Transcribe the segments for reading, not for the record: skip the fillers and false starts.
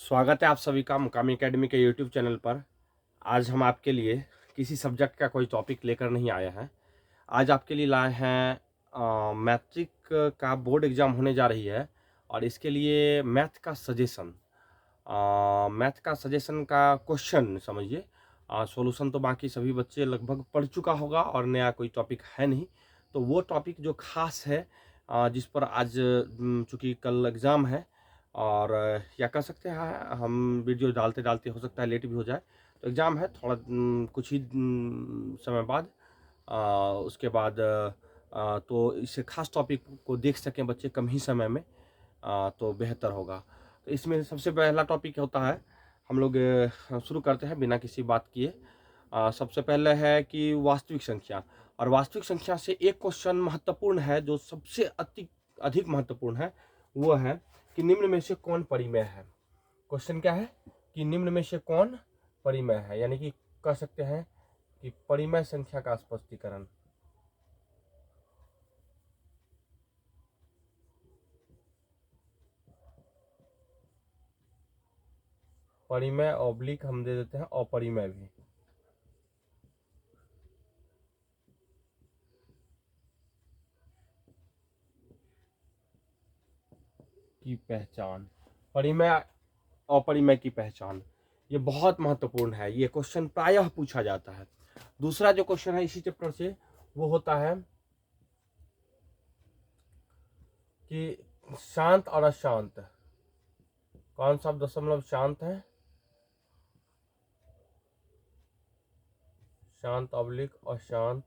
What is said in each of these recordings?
स्वागत है आप सभी का मुकामी एकेडमी के यूट्यूब चैनल पर। आज हम आपके लिए किसी सब्जेक्ट का कोई टॉपिक लेकर नहीं आए हैं। आज आपके लिए लाए हैं मैट्रिक का बोर्ड एग्ज़ाम होने जा रही है और इसके लिए मैथ का सजेशन। मैथ का सजेशन का क्वेश्चन समझिए। सॉल्यूशन तो बाकी सभी बच्चे लगभग पढ़ चुका होगा और नया कोई टॉपिक है नहीं। तो वो टॉपिक जो ख़ास है जिस पर आज चूँकि कल एग्ज़ाम है और या कह सकते हैं हम वीडियो डालते-डालते हो सकता है लेट भी हो जाए। तो एग्ज़ाम है थोड़ा कुछ ही समय बाद उसके बाद तो इस ख़ास टॉपिक को देख सकें बच्चे कम ही समय में तो बेहतर होगा। तो इसमें सबसे पहला टॉपिक होता है हम लोग शुरू करते हैं बिना किसी बात किए। सबसे पहले है कि वास्तविक संख्या और वास्तविक संख्या से एक क्वेश्चन महत्वपूर्ण है जो सबसे अधिक महत्वपूर्ण है, वो है कि निम्न में से कौन परिमेय है। क्वेश्चन क्या है कि निम्न में से कौन परिमेय है, यानी कि कह सकते हैं कि परिमेय संख्या का स्पष्टीकरण। परिमेय ऑब्लिक हम दे देते हैं अपरिमेय भी की पहचान। परिमेय अपरिमेय की पहचान ये बहुत महत्वपूर्ण है, ये क्वेश्चन प्रायः पूछा जाता है। दूसरा जो क्वेश्चन है इसी चैप्टर से वो होता है कि शांत और अशांत कौन सा दशमलव शांत है, शांत ऑब्लिक अशांत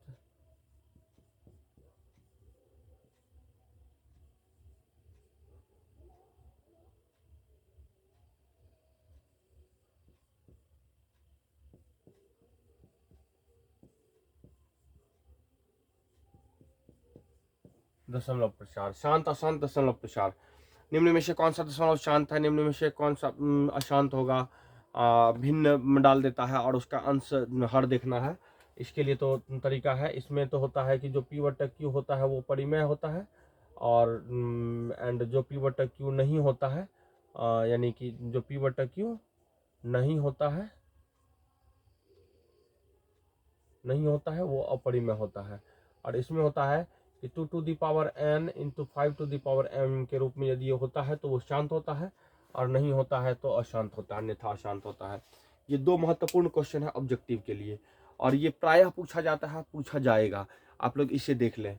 दशमलव प्रसार, शांत अशांत दशमलव प्रसार। निम्न में से कौन सा दशमलव शांत है, निम्न में से कौन सा अशांत होगा, भिन्न में डाल देता है और उसका अंश हर देखना है। इसके लिए तो तरीका है, इसमें तो होता है कि जो पी बटा क्यू होता है वो परिमेय होता है और एंड जो पी बटा क्यू नहीं होता है यानी कि जो पी बटा क्यू नहीं होता है वो अपरिमेय होता है। और इसमें होता है कि 2 to the power n into 5 to the power m के रूप में यदि ये होता है तो वो शांत होता है और नहीं होता है तो अशांत होता है, अन्यथा अशांत होता है। ये दो महत्वपूर्ण क्वेश्चन है ऑब्जेक्टिव के लिए और ये प्रायः पूछा जाता है, पूछा जाएगा। आप लोग इसे देख लें,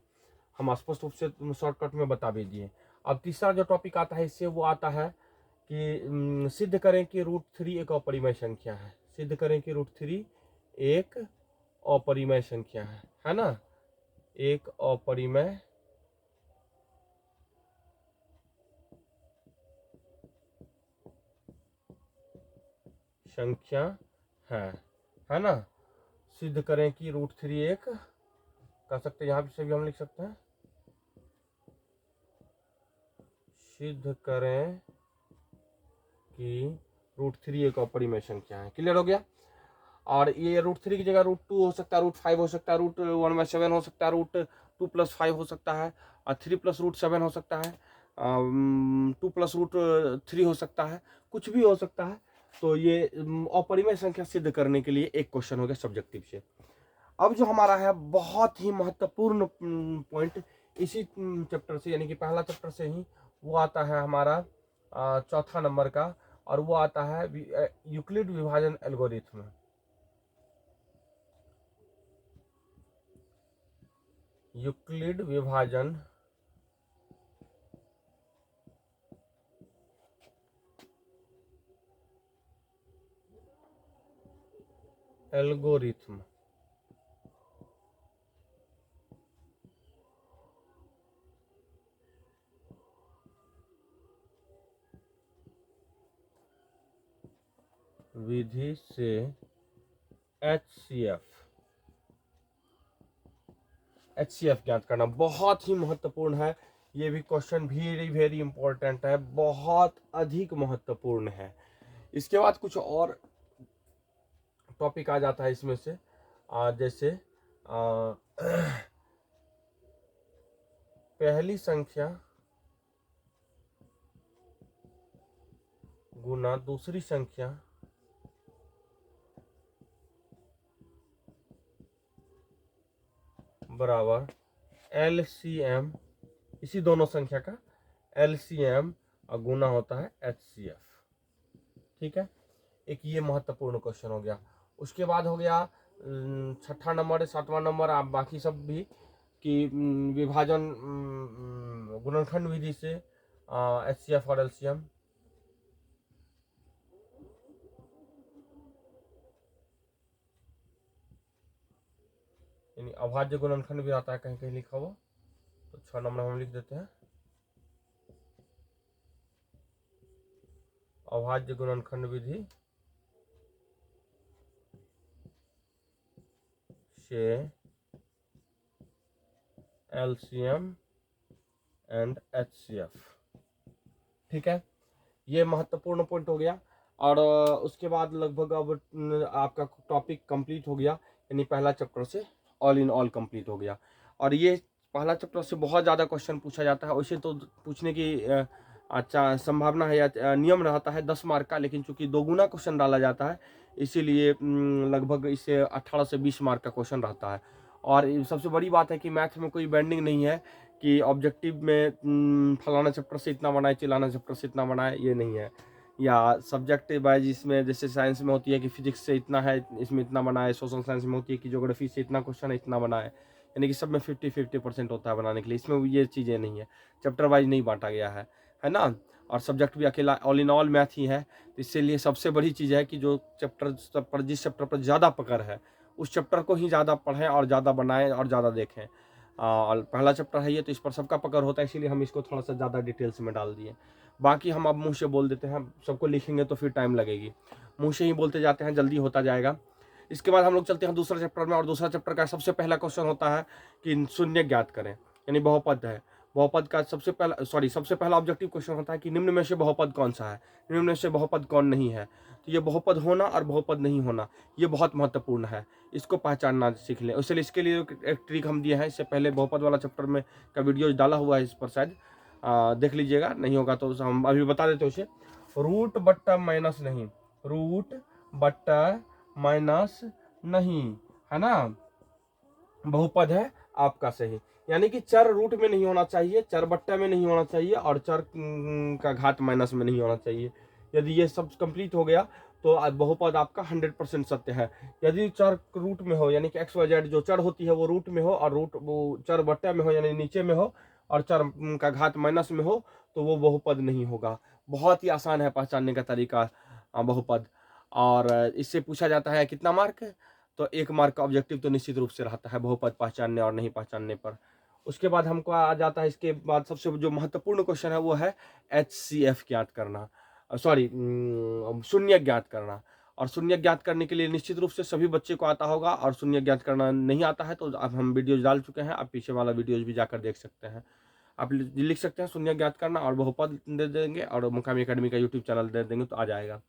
हम स्पष्ट रूप से शॉर्टकट में बता भी दिए। अब तीसरा जो टॉपिक आता है इससे वो आता है कि सिद्ध करें कि √3 एक अपरिमेय संख्या है। सिद्ध करें कि √3 एक अपरिमेय संख्या है ना, एक अपरिमेय संख्या है ना। सिद्ध करें कि √3 एक कह सकते हैं, यहां से भी हम लिख सकते हैं सिद्ध करें कि √3 एक अपरिमेय संख्या है। क्लियर हो गया। और ये √3 की जगह √2 हो सकता है, √5 हो सकता है, √1/7 हो सकता है, √2 + 5 हो सकता है और 3 + √7 हो सकता है, 2 + √3 हो सकता है, कुछ भी हो सकता है। तो ये अपरिमेय संख्या सिद्ध करने के लिए एक क्वेश्चन हो गया सब्जेक्टिव से। अब जो हमारा है बहुत ही महत्वपूर्ण पॉइंट इसी चैप्टर से यानी कि पहला चैप्टर से ही वो आता है हमारा चौथा नंबर का और वो आता है यूक्लिड विभाजन एल्गोरिथ्म। यूक्लिड विभाजन एल्गोरिथ्म। विधि से एचसीएफ ज्ञात करना बहुत ही महत्वपूर्ण है। ये भी क्वेश्चन वेरी वेरी इंपॉर्टेंट है, बहुत अधिक महत्वपूर्ण है। इसके बाद कुछ और टॉपिक आ जाता है इसमें से जैसे पहली संख्या गुना दूसरी संख्या बराबर LCM, इसी दोनों संख्या का LCM और गुना होता है HCF। ठीक है, एक ये महत्वपूर्ण क्वेश्चन हो गया। उसके बाद हो गया छठा नंबर, सातवां नंबर, आप बाकी सब भी कि विभाजन गुणनखंड विधि से HCF और LCM। यानी अभाज्य गुणनखंड भी आता है कहीं कहीं लिखा हुआ, तो 6 नंबर हम लिख देते हैं। अभाज्य गुणनखंड विधि से LCM एंड HCF। ठीक है, ये महत्वपूर्ण पॉइंट हो गया। और उसके बाद लगभग अब आपका टॉपिक कंप्लीट हो गया, यानी पहला चैप्टर से ऑल इन ऑल कंप्लीट हो गया। और ये पहला चैप्टर से बहुत ज़्यादा क्वेश्चन पूछा जाता है, वैसे तो पूछने की अच्छा संभावना है या नियम रहता है 10 मार्क का, लेकिन चूंकि दोगुना क्वेश्चन डाला जाता है इसीलिए लगभग इससे 18 से 20 मार्क का क्वेश्चन रहता है। और सबसे बड़ी बात है कि मैथ में कोई बेंडिंग नहीं है कि ऑब्जेक्टिव में फलाना चैप्टर से इतना बनाए, चिलाना चैप्टर से इतना बनाए, ये नहीं है। या सब्जेक्ट वाइज इसमें जैसे साइंस में होती है कि फिजिक्स से इतना है इसमें इतना बनाए, सोशल साइंस में होती है कि ज्योग्राफी से इतना क्वेश्चन है इतना बनाए, यानी कि सब में 50-50% होता है बनाने के लिए। इसमें ये चीज़ें नहीं है, चैप्टर वाइज नहीं बांटा गया है ना। और सब्जेक्ट भी अकेला ऑल इन ऑल मैथ ही है, तो इसलिए सबसे बड़ी चीज़ है कि जो चैप्टर पर जिस चैप्टर पर ज़्यादा पकड़ है उस चैप्टर को ही ज़्यादा पढ़ें और ज़्यादा बनाएं और ज़्यादा देखें। और पहला चैप्टर है ये, तो इस पर सबका पकड़ होता है, इसीलिए हम इसको थोड़ा सा ज़्यादा डिटेल्स में डाल दिए। बाकी हम अब मुंह से बोल देते हैं, सबको लिखेंगे तो फिर टाइम लगेगी, मुंह से ही बोलते जाते हैं, जल्दी होता जाएगा। इसके बाद हम लोग चलते हैं दूसरा चैप्टर में, और दूसरा चैप्टर का सबसे पहला क्वेश्चन होता है कि शून्य ज्ञात करें, यानी बहुपद है। बहुपद का सबसे पहला ऑब्जेक्टिव क्वेश्चन होता है कि निम्न में से बहुपद कौन सा है, निम्न में से बहुपद कौन नहीं है। तो ये बहुपद होना और बहुपद नहीं होना ये बहुत महत्वपूर्ण है, इसको पहचानना सीख लें। इसलिए इसके लिए एक ट्रिक हम दिए हैं, इससे पहले बहुपद वाला चैप्टर में का वीडियो डाला हुआ है, इस पर शायद देख लीजिएगा, नहीं होगा तो हम अभी बता देते हैं उसे। रूट बट्टा माइनस नहीं, रूट बट्टा माइनस नहीं, है ना, बहुपद है आपका सही। यानी कि चर रूट में नहीं होना चाहिए, चर बट्टा में नहीं होना चाहिए, और चर का घात माइनस में नहीं होना चाहिए। यदि ये सब कंप्लीट हो गया तो बहुपद आपका 100% सत्य है। यदि चर रूट में हो, यानी कि एक्स वाई जेड जो चर होती है वो रूट में हो, और रूट वो चर बट्टा में हो यानी नीचे में हो, और चर का घात माइनस में हो, तो वो बहुपद नहीं होगा। बहुत ही आसान है पहचानने का तरीका बहुपद। और इससे पूछा जाता है कितना मार्क, तो 1 मार्क का ऑब्जेक्टिव तो निश्चित रूप से रहता है बहुपद पहचानने और नहीं पहचानने पर। उसके बाद हमको आ जाता है, इसके बाद सबसे जो महत्वपूर्ण क्वेश्चन है वो है HCF ज्ञात करना, शून्य ज्ञात करना। और शून्य ज्ञात करने के लिए निश्चित रूप से सभी बच्चे को आता होगा, और शून्य ज्ञात करना नहीं आता है तो अब हम वीडियोज डाल चुके हैं, आप पीछे वाला वीडियोज भी जाकर देख सकते हैं। आप लिख सकते हैं शून्य ज्ञात करना और बहुपद दे देंगे, और मुकामी एकेडमी का यूट्यूब चैनल दे देंगे तो आ जाएगा।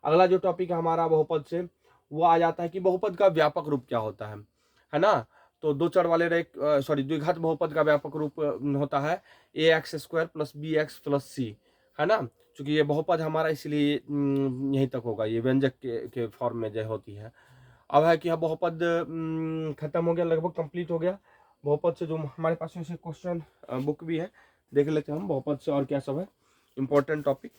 अगला जो टॉपिक है हमारा बहुपद से, वो आ जाता है कि बहुपद का व्यापक रूप क्या होता है ना। तो दो चर वाले द्विघात बहुपद का व्यापक रूप होता है ax² + bx + c, है ना। चूंकि ये बहुपद हमारा इसलिए यहीं तक होगा, ये व्यंजक के फॉर्म में जो होती है। अब है कि बहुपद खत्म हो गया, लगभग कंप्लीट हो गया। बहुपद से जो हमारे पास वैसे क्वेश्चन बुक भी है, देख लेते हैं हम बहुपद से और क्या सब है इम्पोर्टेंट टॉपिक।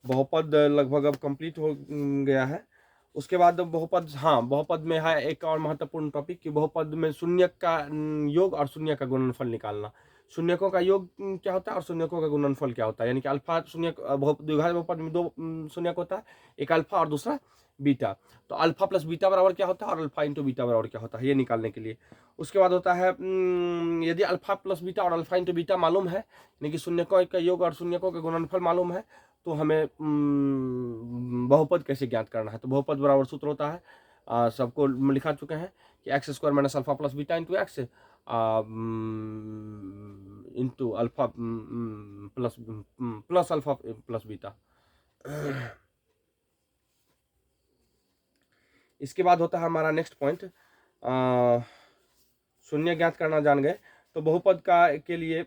बहुपद लगभग अब कंप्लीट हो गया है। उसके बाद बहुपद, हाँ बहुपद में है एक और महत्वपूर्ण टॉपिक कि बहुपद में शून्य का योग और शून्य का गुणनफल निकालना। शून्यकों का योग क्या होता है और शून्यकों का गुणनफल क्या होता है, यानी कि अल्फा शून्य द्विघात बहुपद में 2 शून्यक होता है, एक अल्फा और दूसरा बीटा। तो अल्फा प्लस बीटा बराबर क्या होता है और अल्फा इंटू बीटा बराबर क्या होता है, ये निकालने के लिए। उसके बाद होता है यदि अल्फा प्लस बीटा और अल्फा इंटू बीटा मालूम है, यानी कि शून्यकों का योग और शून्यकों का गुणनफल मालूम है, तो हमें बहुपद कैसे ज्ञात करना है। तो बहुपद बराबर सूत्र होता है, सबको लिखा चुके हैं कि x² - alpha plus beta into x into alpha plus alpha plus beta. इसके बाद होता है हमारा नेक्स्ट पॉइंट, शून्य ज्ञात करना जान गए। तो बहुपद का के लिए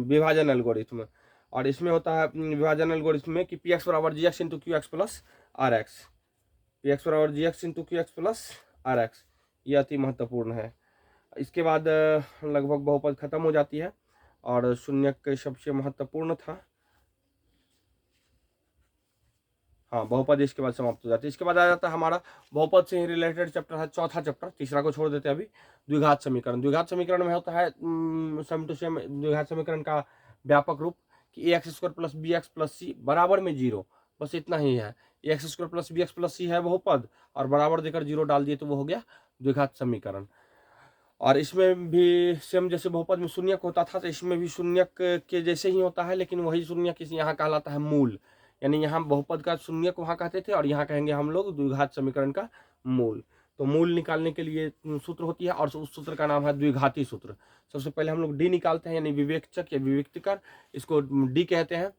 विभाजन एल्गोरिथ्म। और इसमें होता है विभाजन एल्गोरिथ्म में कि पी एक्स बराबर G X into Q X plus R X, P X बराबर G X into Q X plus R X, ये अति महत्वपूर्ण है। इसके बाद लगभग बहुपद खत्म हो जाती है और शून्यक सबसे महत्वपूर्ण था। हाँ, बहुपद इसके बाद समाप्त हो जाती है। इसके बाद आ जाता है हमारा बहुपद से ही रिलेटेड चैप्टर है चौथा चैप्टर, तीसरा को छोड़ देते हैं अभी, द्विघात समीकरण। द्विघात समीकरण में होता है सेम टू सेम द्विघात समीकरण का व्यापक रूप कि A X square plus B X plus C बराबर में जीरो, बस इतना ही है। A X square plus B X plus C है बहुपद और बराबर देकर जीरो डाल दिए तो वो हो गया द्विघात समीकरण। और इसमें भी सेम जैसे बहुपद में शून्यक होता था तो इसमें भी शून्यक के जैसे ही होता है, लेकिन वही शून्यक यहाँ कहलाता है मूल। यानी यहाँ बहुपद का शून्यक वहाँ कहते थे और यहाँ कहेंगे हम लोग द्विघात समीकरण का मूल। तो मूल निकालने के लिए सूत्र होती है और उस सूत्र का नाम है द्विघाती सूत्र। सबसे पहले हम लोग डी निकालते हैं, यानी विवेकचक या विवेक्तिकर, इसको डी कहते हैं।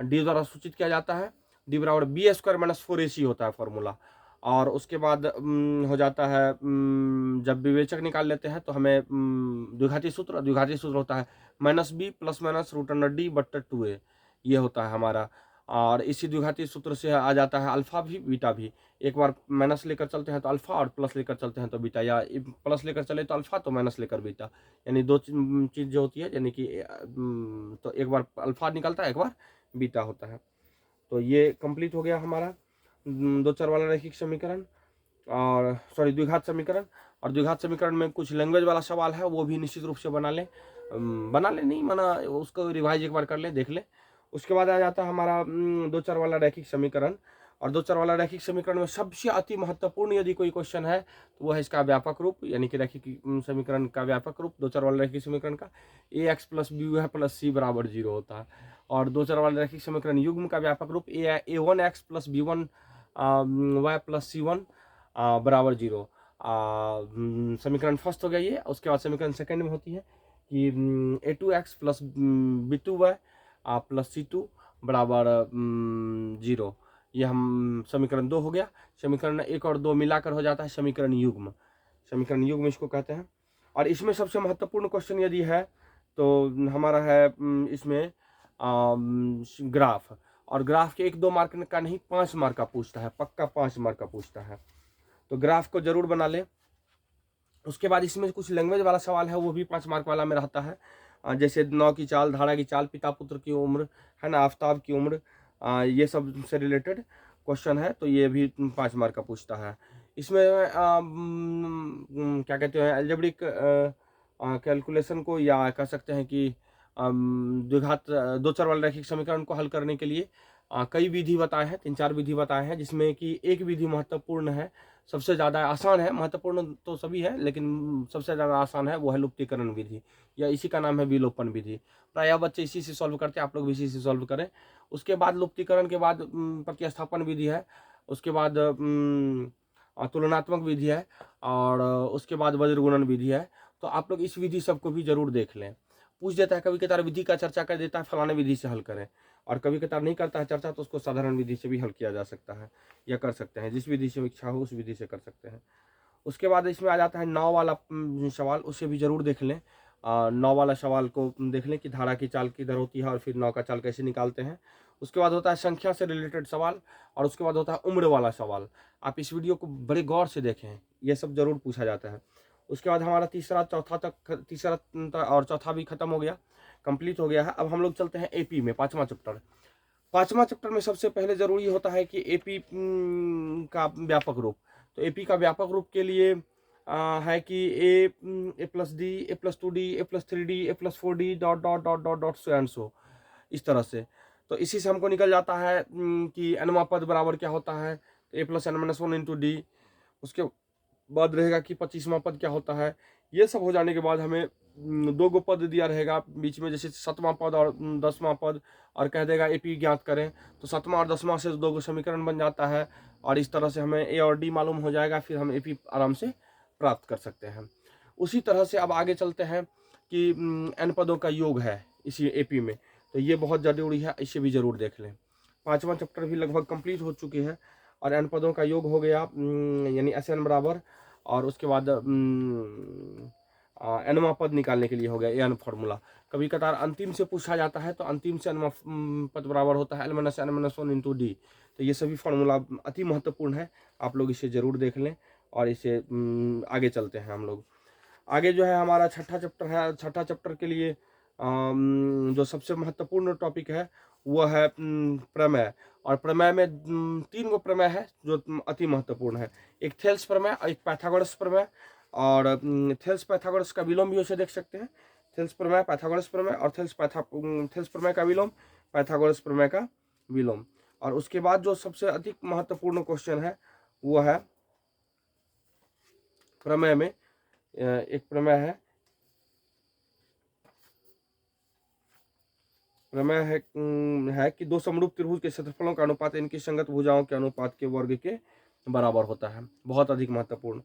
डी द्वारा सूचित किया जाता है। डी बराबर बी स्क्वायर माइनस 4ac होता है फॉर्मूला। और उसके बाद हो जाता है जब विवेचक निकाल लेते हैं तो हमें द्विघाती सूत्र होता है minus B plus minus root under D बट्टर 2a, ये होता है हमारा। और इसी द्विघाती सूत्र से आ जाता है अल्फा भी बीटा भी। एक बार माइनस लेकर चलते हैं तो अल्फा और प्लस लेकर चलते हैं तो बीटा, या प्लस लेकर चले तो अल्फा तो माइनस लेकर बीटा, यानी दो चीज़ जो होती है, यानी कि तो एक बार अल्फा निकलता है एक बार बीटा होता है। तो ये कंप्लीट हो गया हमारा दो चर वाला रैखिक समीकरण और सॉरी द्विघात समीकरण। और द्विघात समीकरण में कुछ लैंग्वेज वाला सवाल है, वो भी निश्चित रूप से बना लें नहीं माना, उसको रिवाइज एक बार कर ले, देख ले। उसके बाद आ जाता है हमारा दो चर वाला रैखिक समीकरण। और दो चर वाला रैखिक समीकरण में सबसे अति महत्वपूर्ण यदि कोई क्वेश्चन है तो वो है इसका व्यापक रूप, यानी कि रैखिक समीकरण का व्यापक रूप दो चर वाला रैखिक समीकरण का ए एक्स प्लस बी है प्लस सी बराबर जीरो होता है। और दो चर वाला रैखिक समीकरण युग्म का व्यापक रूप A one X plus B one Y plus C one बराबर जीरो। समीकरण फर्स्ट हो गया ये। उसके बाद समीकरण सेकंड में होती है कि A two X plus B two Y plus C two बराबर जीरो, ये हम समीकरण दो हो गया। समीकरण एक और दो मिलाकर हो जाता है समीकरण युग्म, समीकरण युग्म इसको कहते हैं। और इसमें सबसे महत्वपूर्ण क्वेश्चन यदि है तो हमारा है इसमें ग्राफ। और ग्राफ के 1-2 मार्क का नहीं 5 मार्क का पूछता है, पक्का 5 मार्क का पूछता है, तो ग्राफ को जरूर बना ले। उसके बाद इसमें कुछ लैंग्वेज वाला सवाल है, वो भी 5 मार्क वाला में रहता है, जैसे नाव की चाल, धारा की चाल, पिता पुत्र की उम्र है ना, आफ्ताब की उम्र, ये सब से रिलेटेड क्वेश्चन है, तो ये भी 5 मार्क का पूछता है। इसमें क्या कहते हैं अलजेब्रिक कैलकुलेशन को, या कह सकते हैं कि द्विघात दो चर वाले रैखिक समीकरण को हल करने के लिए कई विधि बताए हैं, 3-4 विधि बताए हैं, जिसमें कि एक विधि महत्वपूर्ण है, सबसे ज़्यादा आसान है, महत्वपूर्ण तो सभी है लेकिन सबसे ज़्यादा आसान है, वो है लुप्तीकरण विधि, या इसी का नाम है विलोपन विधि। प्रायः बच्चे इसी से सॉल्व करते हैं, आप लोग भी इसी से सॉल्व करें। उसके बाद लुप्तीकरण के बाद प्रतिस्थापन विधि है, उसके बाद तुलनात्मक विधि है, और उसके बाद वज्रगुणन विधि है। तो आप लोग इस विधि सबको भी जरूर देख लें। पूछ देता है कभी कतार विधि का चर्चा कर देता है, फलाने विधि से हल करें, और कभी कतार नहीं करता है चर्चा तो उसको साधारण विधि से भी हल किया जा सकता है, या कर सकते हैं, जिस विधि से इच्छा हो उस विधि से कर सकते हैं। उसके बाद इसमें आ जाता है नाव वाला सवाल, उसे भी जरूर देख लें। नाव वाला सवाल को देख लें कि धारा की चाल किधर होती है और फिर नाव का चाल कैसे निकालते हैं। उसके बाद होता है संख्या से रिलेटेड सवाल, और उसके बाद होता है उम्र वाला सवाल। आप इस वीडियो को बड़े गौर से देखें, ये सब जरूर पूछा जाता है। उसके बाद हमारा तीसरा और चौथा भी खत्म हो गया, कंप्लीट हो गया है। अब हम लोग चलते हैं एपी में, पांचवा चैप्टर। पांचवा चैप्टर में सबसे पहले जरूरी होता है कि एपी का व्यापक रूप। तो एपी का व्यापक रूप के लिए है कि A plus D, A plus 2d, A plus 3d, A plus 4d dot dot dot dot dot so and so, इस तरह से। तो इसी से हमको निकल जाता है कि एनवा पद बराबर क्या होता है, A plus N minus 1 into D. उसके बाद रहेगा कि 25वां पद क्या होता है। ये सब हो जाने के बाद हमें 2 गो पद दिया रहेगा बीच में, जैसे 7वां पद और 10वां पद, और कह देगा एपी ज्ञात करें, तो 7वां और 10वां से 2 गो समीकरण बन जाता है, और इस तरह से हमें ए और डी मालूम हो जाएगा, फिर हम एपी आराम से प्राप्त कर सकते हैं। उसी तरह से अब आगे चलते हैं कि एन पदों का योग है इसी एपी में, तो ये बहुत ज़रूरी है, इसे भी जरूर देख लें। 5वां चैप्टर भी लगभग कंप्लीट हो चुकी है, और एन पदों का योग हो गया यानी एस एन बराबर, और उसके बाद एनवा पद निकालने के लिए हो गया एन फार्मूला। कभी कतार अंतिम से पूछा जाता है तो अंतिम से एनवा पद बराबर होता है L-N-1 इंटू डी। तो ये सभी फार्मूला अति महत्वपूर्ण है, आप लोग इसे जरूर देख लें। और इसे आगे चलते हैं हम लोग। आगे जो है हमारा छठा चैप्टर है। छठा चैप्टर के लिए जो सबसे महत्वपूर्ण टॉपिक है वो है प्रमेय। और प्रमेय में 3 गो प्रमेय है जो अति महत्वपूर्ण है। एक थेल्स प्रमेय, एक पाइथागोरस प्रमेय, और थेल्स पाइथागोरस का विलोम भी उसे देख सकते हैं। थेल्स प्रमेय, पाइथागोरस प्रमेय और थेल्स प्रमेय का विलोम, पाइथागोरस प्रमेय का विलोम। और उसके बाद जो सबसे अधिक महत्वपूर्ण क्वेश्चन है वो है प्रमेय में एक प्रमेय है कि दो समरूप त्रिभुज के क्षेत्रफलों का अनुपात इनकी संगत भुजाओं के अनुपात के वर्ग के बराबर होता है। बहुत अधिक महत्वपूर्ण।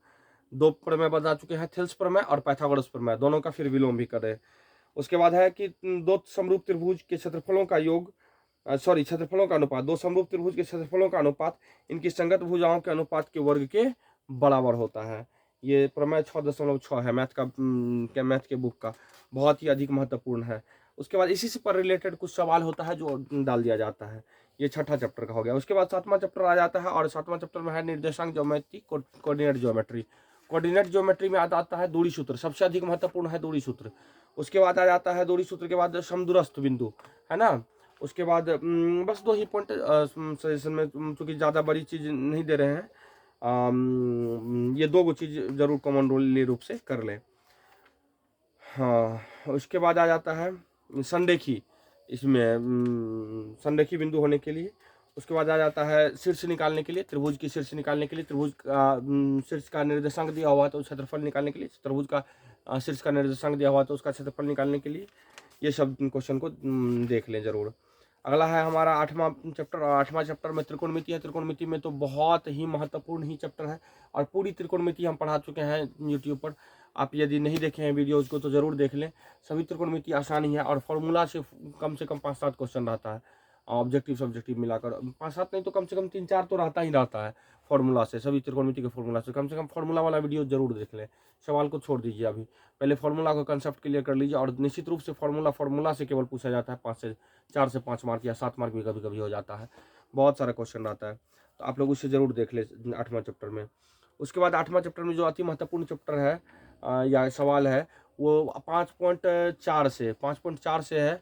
2 प्रमेय बता चुके हैं, थेल्स प्रमेय और पाइथागोरस प्रमेय, दोनों का फिर विलोम भी करें। उसके बाद है कि 2 समरूप त्रिभुज के क्षेत्रफलों का योग, क्षेत्रफलों का अनुपात, 2 समरूप त्रिभुज के क्षेत्रफलों का अनुपात इनकी संगत भुजाओं के अनुपात के वर्ग के बराबर होता है। ये प्रमेय 6.6 है मैथ के बुक का, बहुत ही अधिक महत्वपूर्ण है। उसके बाद इसी से पर रिलेटेड कुछ सवाल होता है जो डाल दिया जाता है। ये छठा चैप्टर का हो गया। उसके बाद 7वां चैप्टर आ जाता है, और 7वां चैप्टर में है निर्देशांक geometry, coordinate geometry. Coordinate geometry में आता है दूरी सूत्र, सबसे अधिक महत्वपूर्ण है दूरी सूत्र। उसके बाद आ जाता है दूरी सूत्र के बाद समदूरस्थ बिंदु, है ना। उसके बाद बस 2 ही पॉइंट सजेशन में, चूंकि ज़्यादा बड़ी चीज़ नहीं दे रहे हैं, ये 2 गो चीज़ जरूर कॉमन रूप से कर लें। हाँ, उसके बाद आ जाता है संरेखी, इसमें संरेखी बिंदु होने के लिए। उसके बाद आ जाता है शीर्ष निकालने के लिए, त्रिभुज की शीर्ष निकालने के लिए, त्रिभुज का शीर्ष का निर्देशांक दिया हुआ है तो क्षेत्रफल निकालने के लिए, त्रिभुज का शीर्ष का निर्देशांक दिया हुआ है तो उसका क्षेत्रफल निकालने के लिए। ये सब क्वेश्चन को देख लें जरूर। अगला है हमारा 8वां चैप्टर, और 8वां चैप्टर में त्रिकोणमिति है। त्रिकोणमिति में तो बहुत ही महत्वपूर्ण ही चैप्टर है, और पूरी त्रिकोणमिति हम पढ़ा चुके हैं यूट्यूब पर। आप यदि नहीं देखे हैं वीडियोज़ को तो ज़रूर देख लें। सभी त्रिकोणमिति आसान ही है, और फॉर्मूला से कम 5-7 क्वेश्चन रहता है, ऑब्जेक्टिव सब्जेक्टिव मिलाकर 5-7 नहीं तो कम से कम 3-4 तो रहता है फॉर्मूला से, सभी त्रिकोणमिति के फॉर्मूला से। कम फॉर्मूला वाला वीडियो जरूर देख लें। सवाल को छोड़ दीजिए, अभी पहले फॉर्मूला का कंसेप्ट क्लियर कर लीजिए। और निश्चित रूप से फॉर्मूला से केवल पूछा जाता है 4 से 5 मार्क या 7 मार्क भी कभी कभी हो जाता है, बहुत सारा क्वेश्चन रहता है, तो आप लोग उससे जरूर देख लें 8वां चैप्टर में। उसके बाद 8वां चैप्टर में जो अति महत्वपूर्ण चैप्टर है या सवाल है वो 5.4 से है,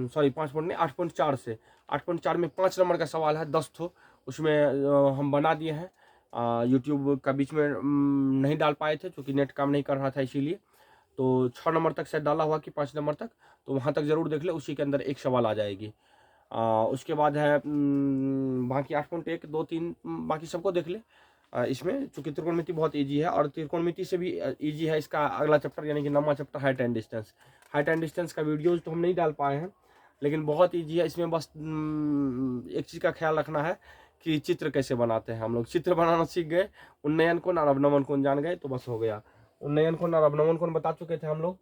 सॉरी 5 पॉइंट नहीं, 8.4 से। 8.4 में 5 नंबर का सवाल है, 10 ठो उसमें हम बना दिए हैं। यूट्यूब का बीच में नहीं डाल पाए थे क्योंकि नेट काम नहीं कर रहा था, इसीलिए। तो 6 नंबर तक शायद डाला हुआ कि 5 नंबर तक, तो वहाँ तक जरूर देख ले, उसी के अंदर एक सवाल आ जाएगी। उसके बाद है बाकी 8.1, 2, 3 बाकी सबको देख ले। इसमें चूंकि त्रिकोणमिति बहुत इजी है, और त्रिकोणमिति से भी इजी है इसका अगला चैप्टर, यानी कि 9वां chapter height and distance. Height and distance का वीडियोज तो हम नहीं डाल पाए हैं, लेकिन बहुत इजी है। इसमें बस एक चीज़ का ख्याल रखना है कि चित्र कैसे बनाते हैं। हम लोग चित्र बनाना सीख गए, उन्नयन कोण और अवनमन कोण जान गए तो बस हो गया। उन्नयन कोण और अवनमन कोण बता चुके थे हम लोग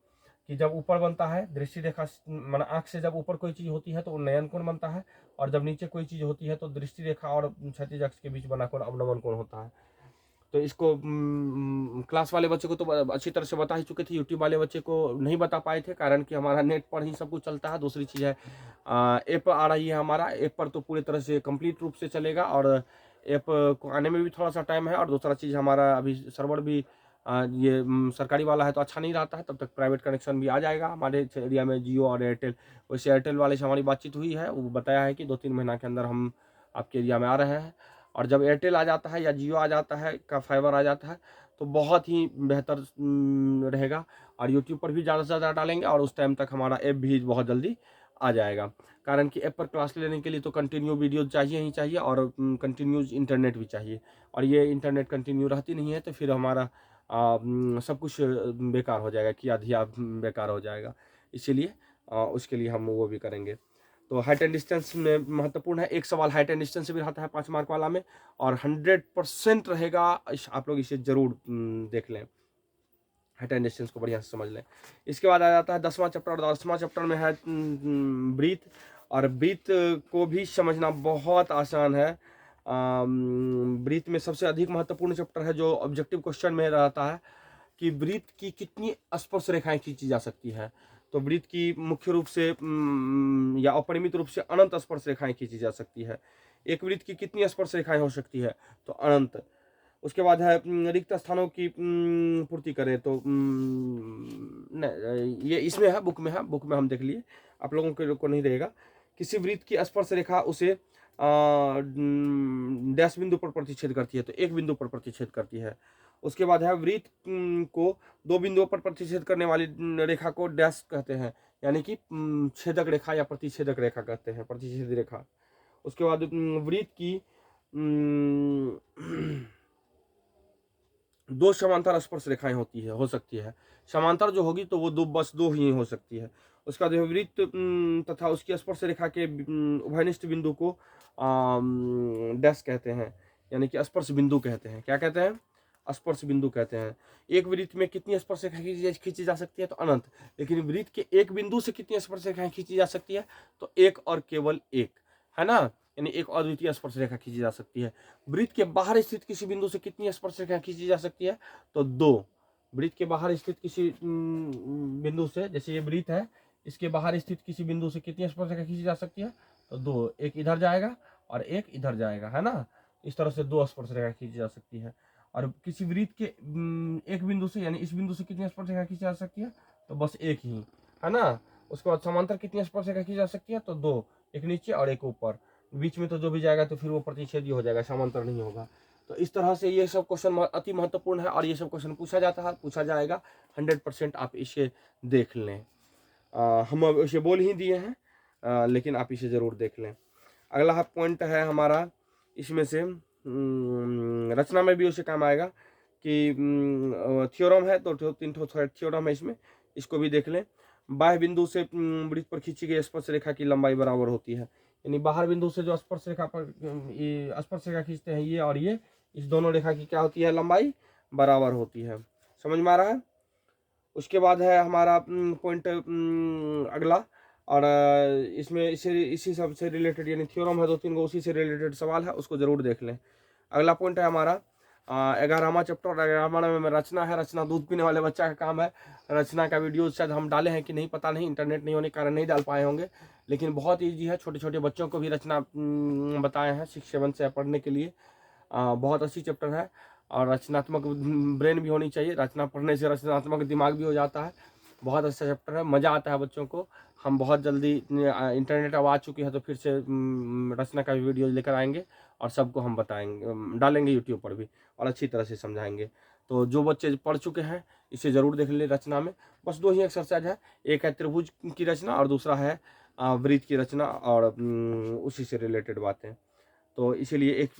कि जब ऊपर बनता है दृष्टि रेखा, माना आँख से जब ऊपर कोई चीज़ होती है तो उन्नयन कोण बनता है, और जब नीचे कोई चीज़ होती है तो दृष्टि रेखा और क्षैतिज अक्ष के बीच बना कोण अवनमन कोण होता है। तो इसको क्लास वाले बच्चे को तो अच्छी तरह से बता ही चुके थे, यूट्यूब वाले बच्चे को नहीं बता पाए थे, कारण कि हमारा नेट पर ही सब कुछ चलता है। दूसरी चीज़ है ऐप आ रही है हमारा, ऐप पर तो पूरी तरह से कंप्लीट रूप से चलेगा, और ऐप को आने में भी थोड़ा सा टाइम है। और दूसरा चीज़ हमारा अभी सर्वर भी ये सरकारी वाला है तो अच्छा नहीं रहता है, तब तक प्राइवेट कनेक्शन भी आ जाएगा हमारे एरिया में, जियो और एयरटेल। वैसे एयरटेल वाले से हमारी बातचीत हुई है, वो बताया है कि 2-3 महीना के अंदर हम आपके एरिया में आ रहे हैं। और जब एयरटेल आ जाता है या जियो आ जाता है का फाइबर आ जाता है तो बहुत ही बेहतर रहेगा, और यूट्यूब पर भी ज़्यादा से ज़्यादा डालेंगे, और उस टाइम तक हमारा ऐप भी बहुत जल्दी आ जाएगा। कारण कि ऐप पर क्लास लेने के लिए तो कंटिन्यू वीडियो चाहिए ही चाहिए, और कंटिन्यूज इंटरनेट भी चाहिए, और ये इंटरनेट कंटिन्यू रहती नहीं है तो फिर हमारा सब कुछ बेकार हो जाएगा, किया धिया बेकार हो जाएगा। इसीलिए उसके लिए हम वो भी करेंगे। तो हाइट एंड डिस्टेंस में महत्वपूर्ण है, एक सवाल हाइट एंड डिस्टेंस से भी रहता है 5 मार्क वाला में, और 100% रहेगा। आप लोग इसे जरूर देख लें, हाइट एंड डिस्टेंस को बढ़िया से समझ लें। इसके बाद आ जाता है 10वां चैप्टर, और 10वां चैप्टर में है ब्रीथ। और ब्रीथ को भी समझना बहुत आसान है। ब्रीथ में सबसे अधिक महत्वपूर्ण चैप्टर है जो ऑब्जेक्टिव क्वेश्चन में रहता है, कि वृत्त की कितनी स्पर्श रेखाएं खींची जा सकती है। तो वृत्त की मुख्य रूप से या अपरिमित रूप से अनंत स्पर्श रेखाएं खींची जा सकती है। एक वृत्त की कितनी स्पर्श रेखाएं हो सकती है, तो अनंत। उसके बाद है रिक्त स्थानों की पूर्ति करें, तो ये इसमें है, बुक में है, बुक में हम देख लिए, आप लोगों को नहीं रहेगा। किसी वृत्त की स्पर्श रेखा उसे डैश बिंदु पर प्रतिच्छेद करती है, तो एक बिंदु पर प्रतिच्छेद करती है। उसके बाद है वृत्त को दो बिंदुओं पर प्रतिच्छेद करने वाली रेखा को डैश कहते हैं, यानी कि छेदक रेखा या प्रतिच्छेदक रेखा कहते हैं, प्रतिच्छेद रेखा। उसके बाद वृत्त की दो समांतर स्पर्श रेखाएं होती है, हो सकती है। समांतर जो होगी तो वो बस दो ही हो सकती है। उसके बाद वृत्त तथा उसकी स्पर्श रेखा के उभयनिष्ठ बिंदु को डैश कहते हैं, यानी कि स्पर्श बिंदु कहते हैं। क्या कहते हैं? स्पर्श बिंदु कहते हैं। एक वृत्त में कितनी स्पर्श रेखा खींची जा सकती है, तो अनंत। लेकिन वृत्त के एक बिंदु से कितनी स्पर्श रेखाएं खींची जा सकती है, तो एक और केवल एक, है ना, यानी एक अद्वितीय स्पर्श रेखा खींची जा सकती है। वृत्त के बाहर स्थित किसी बिंदु से कितनी स्पर्श रेखा खींची जा सकती है, तो दो। वृत्त के बाहर स्थित किसी बिंदु से, जैसे ये वृत्त है, इसके बाहर स्थित किसी बिंदु से कितनी स्पर्श रेखा खींची जा सकती है, तो दो। एक इधर जाएगा और एक इधर जाएगा, है ना। इस तरह से दो स्पर्श रेखा खींची जा सकती है। और किसी वृत्त के एक बिंदु से, यानी इस बिंदु से कितनी स्पर्श रेखा खींची जा सकती है, तो बस एक ही, है ना। उसके बाद समांतर कितनी स्पर्श रेखा खींची जा सकती है, तो दो, एक नीचे और एक ऊपर। बीच में तो जो भी जाएगा तो फिर वो प्रतिच्छेदी हो जाएगा, समांतर नहीं होगा। तो इस तरह से ये सब क्वेश्चन अति महत्वपूर्ण है, और ये सब क्वेश्चन पूछा जाता है, पूछा जाएगा 100%। आप इसे देख लें। हम अब इसे बोल ही दिए हैं, लेकिन आप इसे ज़रूर देख लें। अगला पॉइंट है हमारा, इसमें से रचना में भी उसे काम आएगा कि थ्योरम है, तो तीन थ्योरम है इसमें, इसको भी देख लें। बाह्य बिंदु से वृत्त पर खींची गई स्पर्श रेखा की लंबाई बराबर होती है, यानी बाहर बिंदु से जो स्पर्श रेखा पर स्पर्श रेखा खींचते हैं, ये और ये, इस दोनों रेखा की क्या होती है, लंबाई बराबर होती है। समझ में आ रहा है? उसके बाद है हमारा पॉइंट अगला, और इसमें इसी सब से रिलेटेड, यानी थ्योरम है दो तीन गो, उसी से रिलेटेड सवाल है, उसको जरूर देख लें। अगला पॉइंट है हमारा 11वां चैप्टर, और 11वां में रचना है। रचना दूध पीने वाले बच्चा का काम है। रचना का वीडियो शायद हम डाले हैं कि नहीं पता नहीं, इंटरनेट नहीं होने के कारण नहीं डाल पाए होंगे, लेकिन बहुत ईजी है। छोटे छोटे बच्चों को भी रचना बताए हैं 6-7 से पढ़ने के लिए। बहुत अच्छी चैप्टर है, और रचनात्मक ब्रेन भी होनी चाहिए। रचना पढ़ने से रचनात्मक दिमाग भी हो जाता है। बहुत अच्छा चैप्टर है, मज़ा आता है बच्चों को। हम बहुत जल्दी इंटरनेट अब आ चुकी है, तो फिर से रचना का वीडियो लेकर आएंगे, और सबको हम बताएंगे, डालेंगे यूट्यूब पर भी, और अच्छी तरह से समझाएंगे। तो जो बच्चे पढ़ चुके हैं इसे ज़रूर देख ले। रचना में बस दो ही एक्सरसाइज है, एक है त्रिभुज की रचना, और दूसरा है वृत्त की रचना, और उसी से रिलेटेड बातें। तो इसीलिए एक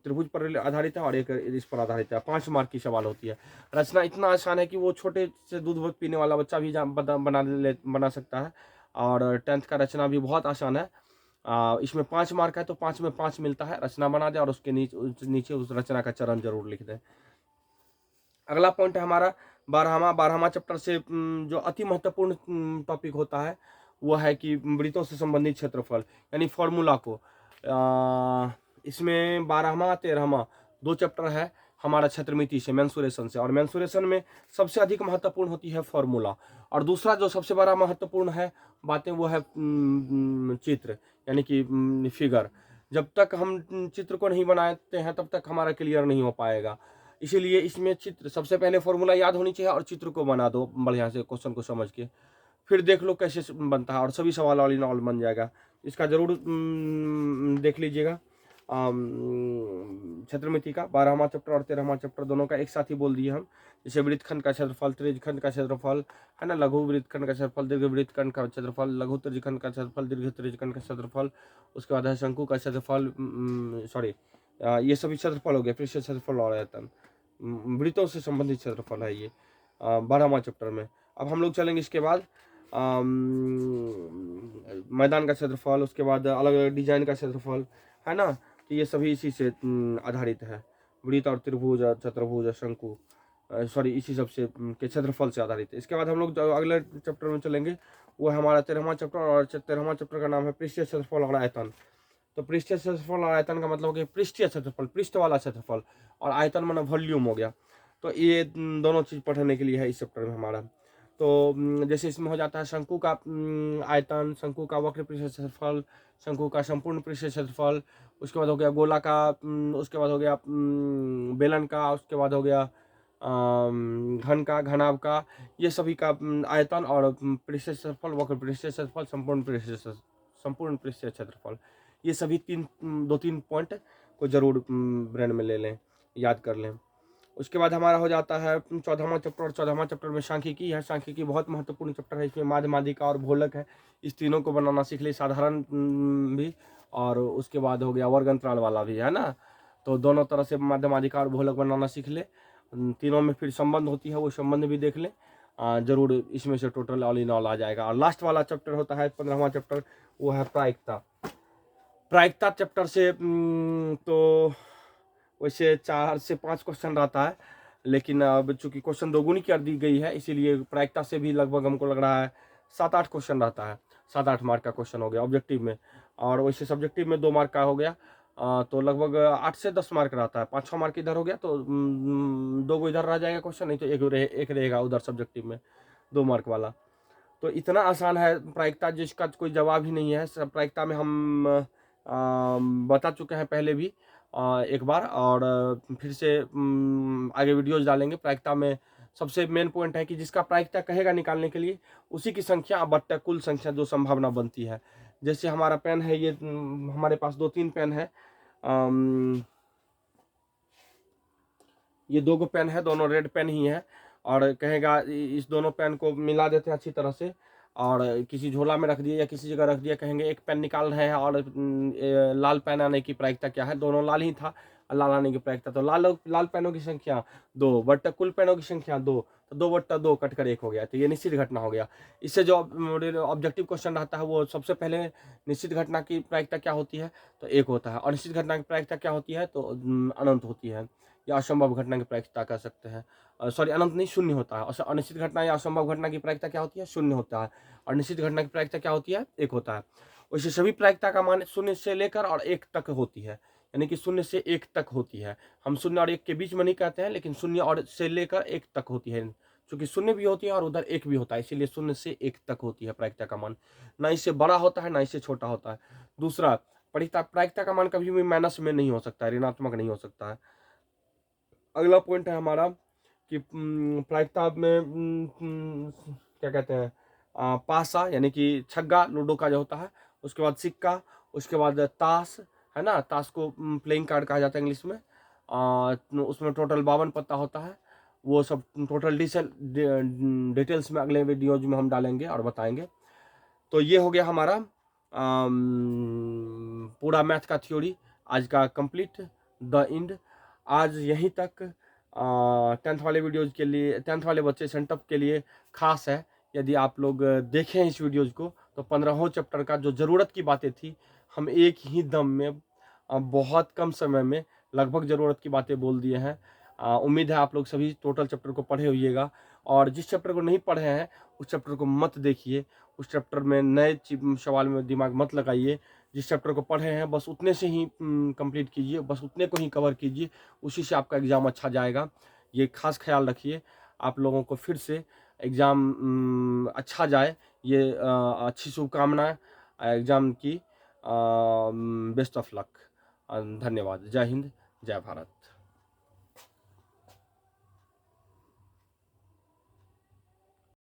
त्रिभुज पर आधारित है और एक इस पर आधारित है। 5 मार्क की सवाल होती है। रचना इतना आसान है कि वो छोटे से दूध पीने वाला बच्चा भी बना सकता है। और 10th का रचना भी बहुत आसान है। इसमें 5 मार्क है, तो 5 में 5 मिलता है। रचना बना दे और उसके नीचे उस रचना का चरण जरूर लिख दें। अगला पॉइंट है हमारा 12वां चैप्टर से जो अति महत्वपूर्ण टॉपिक होता है, वो है कि वृत्तों से संबंधित क्षेत्रफल, यानी फॉर्मूला को। इसमें 12वां 13वां दो चैप्टर है हमारा क्षेत्रमिति से, मेंसुरेशन से। और मेंसुरेशन में सबसे अधिक महत्वपूर्ण होती है फॉर्मूला, और दूसरा जो सबसे बड़ा महत्वपूर्ण है बातें, वो है चित्र, यानी कि फिगर। जब तक हम चित्र को नहीं बनाते हैं तब तक हमारा क्लियर नहीं हो पाएगा। इसीलिए इसमें चित्र, सबसे पहले फॉर्मूला याद होनी चाहिए, और चित्र को बना दो बढ़िया से, क्वेश्चन को समझ के, फिर देख लो कैसे बनता है, और सभी सवाल ऑल इन ऑल बन जाएगा। इसका जरूर देख लीजिएगा। क्षेत्रमिति का 12वां चैप्टर और 13वां चैप्टर दोनों का एक साथ ही बोल दिए हम। जैसे वृत्तखंड का क्षेत्रफल, त्रिज्यखंड का क्षेत्रफल, है ना, लघु वृत्तखंड का क्षेत्रफल, दीर्घ वृत्तखंड का क्षेत्रफल, लघु त्रिज्यखंड का क्षेत्रफल, दीर्घ त्रिज्यखंड का क्षेत्रफल। उसके बाद है शंकु का क्षेत्रफल, सॉरी, ये सभी क्षेत्रफल हो गए। पृष्ठीय क्षेत्रफल और आयतन, वृत्तों से संबंधित क्षेत्रफल है ये 12वां चैप्टर में। अब हम लोग चलेंगे इसके बाद मैदान का क्षेत्रफल, उसके बाद अलग अलग डिजाइन का क्षेत्रफल, है ना। तो ये सभी इसी से आधारित है। वृत्त और त्रिभुज, चतुर्भुज, शंकु, सॉरी, इसी सब से के क्षेत्रफल से आधारित है। इसके बाद हम लोग अगले चैप्टर में चलेंगे, वो है हमारा 13वां चैप्टर, और 13वां चैप्टर का नाम है पृष्ठीय क्षेत्रफल और आयतन। तो पृष्ठीय क्षेत्रफल और आयतन का मतलब कि पृष्ठीय क्षेत्रफल, पृष्ठ वाला क्षेत्रफल, और आयतन माना वॉल्यूम हो गया। तो ये दोनों चीज़ पढ़ने के लिए है इस चैप्टर में हमारा। तो जैसे इसमें हो जाता है शंकु का आयतन, शंकु का वक्र पृष्ठ क्षेत्रफल, शंकु का संपूर्ण पृष्ठ क्षेत्रफल, उसके बाद हो गया गोला का, उसके बाद हो गया बेलन का, उसके बाद हो गया घन का, घनाभ का, ये सभी का आयतन और पृष्ठ क्षेत्रफल, वक्र पृष्ठ क्षेत्रफल, संपूर्ण पृष्ठ क्षेत्रफल, ये सभी दो तीन पॉइंट को जरूर ब्रेन में ले लें, याद कर लें। उसके बाद हमारा हो जाता है 14वां चैप्टर, और 14वां चैप्टर में सांख्यिकी है। सांख्यिकी बहुत महत्वपूर्ण चैप्टर है, इसमें माध्य, माध्यिका और भूलक है। इस तीनों को बनाना सीख ले, साधारण भी, और उसके बाद हो गया वर्ग अंतराल वाला भी, है ना। तो दोनों तरह से माध्य, माध्यिका और भूलक बनाना सीख ले। तीनों में फिर संबंध होती है, वो संबंध भी देख ले। जरूर इसमें से टोटल ऑल इन ऑल आ जाएगा। और लास्ट वाला चैप्टर होता है 15वां चैप्टर, वो है प्रायिकता। प्रायिकता चैप्टर से तो वैसे 4 से 5 क्वेश्चन रहता है, लेकिन अब चूंकि क्वेश्चन दोगुनी कर दी गई है, इसीलिए प्रायिकता से भी लगभग हमको लग रहा है 7-8 क्वेश्चन रहता है। 7-8 मार्क का क्वेश्चन हो गया ऑब्जेक्टिव में, और वैसे सब्जेक्टिव में 2 मार्क का हो गया। तो लगभग 8 से 10 मार्क रहता है। 5-6 मार्क इधर हो गया तो 2 गो इधर रह जाएगा क्वेश्चन, नहीं तो एक रहेगा उधर सब्जेक्टिव में 2 मार्क वाला। तो इतना आसान है प्रायिकता, जिसका कोई जवाब ही नहीं है। प्रायिकता में हम बता चुके हैं पहले भी एक बार, और फिर से आगे वीडियोज डालेंगे। प्रायिकता में सबसे मेन पॉइंट है कि जिसका प्रायिकता कहेगा निकालने के लिए, उसी की संख्या बट्टा कुल संख्या जो संभावना बनती है। जैसे हमारा पेन है, ये हमारे पास 2-3 पेन है, ये 2 गो पेन है, दोनों रेड पेन ही है, और कहेगा इस दोनों पेन को मिला देते हैं अच्छी तरह से, और किसी झोला में रख दिया या किसी जगह रख दिया, कहेंगे एक पेन निकाल रहे हैं, और लाल पेन आने की प्रायिकता क्या है, दोनों लाल ही था, लाल आने की प्रायिकता, तो लाल पेनों की संख्या 2 बट्टा कुल पेनों की संख्या 2, तो 2/2 कटकर 1 हो गया। तो ये निश्चित घटना हो गया। इससे जो ऑब्जेक्टिव क्वेश्चन रहता है, वो सबसे पहले निश्चित घटना की प्रायिकता क्या होती है, तो 1 होता है, और निश्चित घटना की प्रायिकता क्या होती है, तो अनंत होती है, या असंभव घटना की प्रायिकता कह सकते हैं। सॉरी, अनंत नहीं, शून्य होता है। अनिश्चित घटना या असंभव घटना की प्रायिकता क्या होती है, शून्य होता है, और निश्चित घटना की प्रायिकता क्या होती है, 1 होता है। वैसे सभी प्रायिकता का मान 0 से लेकर और 1 तक होती है, यानी कि 0 से 1 तक होती है। हम 0 और 1 के बीच में नहीं कहते हैं, लेकिन 0 और से लेकर 1 तक होती है, क्योंकि 0 भी होती है और उधर 1 भी होता है, इसीलिए 0 से 1 तक होती है प्रायिकता का मान। ना इससे बड़ा होता है, ना इससे छोटा होता है। दूसरा, प्रायिकता का मान कभी भी माइनस में नहीं हो सकता है, ऋणात्मक नहीं हो सकता है। अगला पॉइंट है हमारा कि प्रायिकता में क्या कहते हैं, पासा, यानी कि छग्गा, लूडो का जो होता है, उसके बाद सिक्का, उसके बाद ताश, है ना। ताश को प्लेइंग कार्ड कहा जाता है इंग्लिश में। उसमें टोटल 52 पत्ता होता है। वो सब टोटल डिटेल्स में अगले वीडियोज में हम डालेंगे और बताएंगे। तो ये हो गया हमारा पूरा मैथ का थ्योरी आज का कंप्लीट, द एंड। आज यहीं तक। 10th वाले वीडियोज के लिए, 10th वाले बच्चे सेंटअप के लिए खास है। यदि आप लोग देखें इस वीडियोज को, तो 15वें चैप्टर का जो ज़रूरत की बातें थी, हम एक ही दम में बहुत कम समय में लगभग ज़रूरत की बातें बोल दिए हैं। उम्मीद है आप लोग सभी टोटल चैप्टर को पढ़े होइएगा, और जिस चैप्टर को नहीं पढ़े हैं उस चैप्टर को मत देखिए, उस चैप्टर में नए सवाल में दिमाग मत लगाइए। जिस चैप्टर को पढ़े हैं बस उतने से ही कंप्लीट कीजिए, बस उतने को ही कवर कीजिए, उसी से आपका एग्ज़ाम अच्छा जाएगा। ये खास ख्याल रखिए, आप लोगों को फिर से एग्ज़ाम अच्छा जाए, ये अच्छी शुभकामनाएं एग्ज़ाम की। Best of luck. धन्यवाद। जय हिंद, जय भारत।